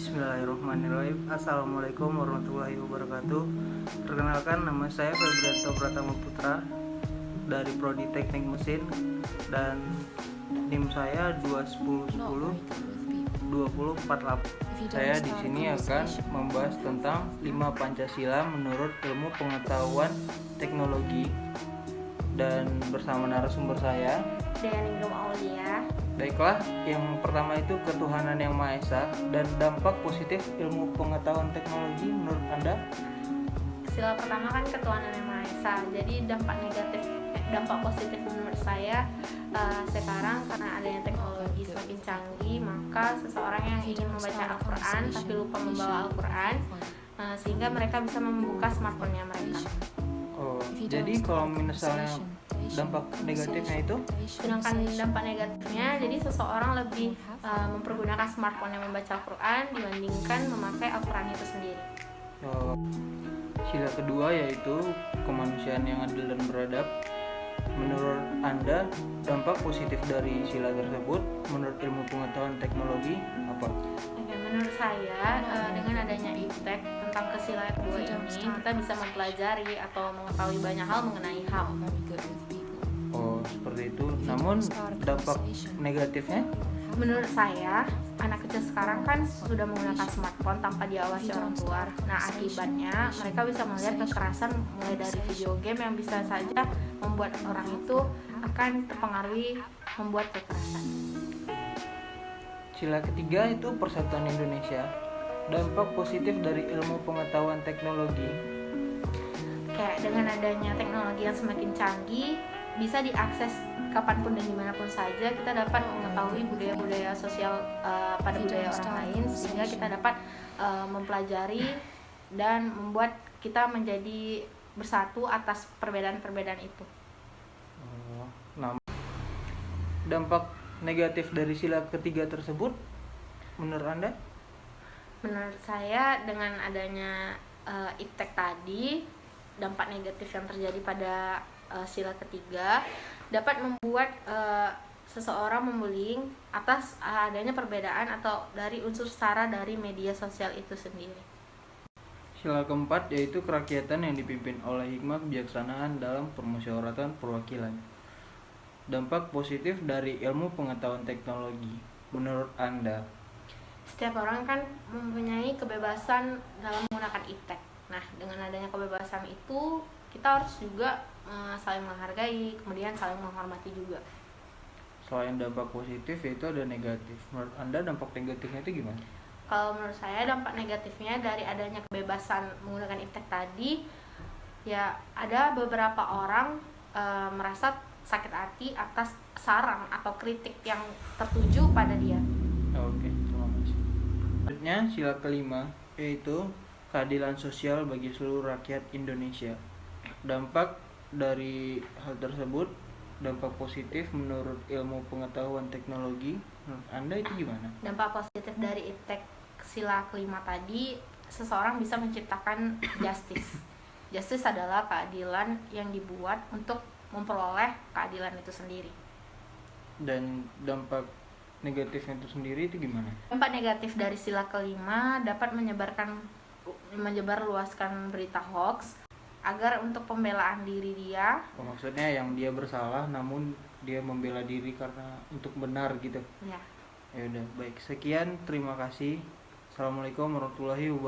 Bismillahirrahmanirrahim. Assalamualaikum warahmatullahi wabarakatuh. Perkenalkan, nama saya Febrianto Pratama Putra dari Prodi Teknik Mesin dan NIM saya 210102048. Saya di sini akan membahas tentang 5 Pancasila menurut ilmu pengetahuan teknologi dan bersama narasumber saya Deaningrum Aulia. Baiklah, yang pertama itu ketuhanan yang Maha Esa dan dampak positif ilmu pengetahuan teknologi menurut Anda? Sila pertama kan ketuhanan yang Maha Esa. Jadi dampak positif menurut saya sekarang karena adanya teknologi semakin canggih, maka seseorang yang ingin membaca Al-Quran tapi lupa membawa Al-Quran, sehingga mereka bisa membuka smartphone-nya mereka. Oh, jadi kalau misalnya dampak negatifnya itu? Sedangkan dampak negatifnya, jadi seseorang lebih mempergunakan smartphone yang membaca Al-Quran dibandingkan memakai Al-Quran itu sendiri. Oh, sila kedua yaitu kemanusiaan yang adil dan beradab. Menurut Anda, dampak positif dari sila tersebut menurut ilmu pengetahuan teknologi apa? Oke, menurut saya dengan adanya iptek tentang kesila kedua ini, kita bisa mempelajari atau mengetahui banyak hal mengenai HAM. Oh, seperti itu. Namun dampak negatifnya? Menurut saya, anak kecil sekarang kan sudah menggunakan smartphone tanpa diawasi orang tua. Nah, akibatnya mereka bisa melihat kekerasan mulai dari video game yang bisa saja membuat orang itu akan terpengaruhi membuat kekerasan. Sila ketiga itu persatuan Indonesia. Dampak positif dari ilmu pengetahuan teknologi. Kayak dengan adanya teknologi yang semakin canggih, bisa diakses kapanpun dan dimanapun saja, kita dapat mengetahui budaya-budaya sosial pada budaya orang lain, sehingga kita dapat mempelajari dan membuat kita menjadi bersatu atas perbedaan-perbedaan itu. Nah, dampak negatif dari sila ketiga tersebut menurut Anda? Menurut saya, dengan adanya iptek tadi, dampak negatif yang terjadi pada sila ketiga dapat membuat seseorang membullying atas adanya perbedaan atau dari unsur sara dari media sosial itu sendiri. Sila keempat yaitu kerakyatan yang dipimpin oleh hikmah kebijaksanaan dalam permusyawaratan perwakilan. Dampak positif dari ilmu pengetahuan teknologi menurut Anda? Setiap orang kan mempunyai kebebasan dalam menggunakan iptek. Nah, dengan adanya kebebasan itu, kita harus juga saling menghargai, kemudian saling menghormati juga. Selain dampak positif yaitu ada negatif. Menurut Anda dampak negatifnya itu gimana? Kalau menurut saya dampak negatifnya dari adanya kebebasan menggunakan iptek tadi, ya ada beberapa orang merasa sakit hati atas sarang atau kritik yang tertuju pada dia. Oke, terima kasih. Selanjutnya sila kelima yaitu keadilan sosial bagi seluruh rakyat Indonesia. Dampak dari hal tersebut, dampak positif menurut ilmu pengetahuan teknologi, menurut Anda itu gimana? Dampak positif dari iptek sila kelima tadi, seseorang bisa menciptakan justice. Justice adalah keadilan yang dibuat untuk memperoleh keadilan itu sendiri. Dan dampak negatifnya itu sendiri itu gimana? Dampak negatif dari sila kelima dapat menyebarluaskan berita hoax agar untuk pembelaan diri dia. Oh, maksudnya yang dia bersalah namun dia membela diri karena untuk benar gitu. Ya. Ya udah, baik. Sekian, terima kasih. Assalamualaikum warahmatullahi wabarakatuh.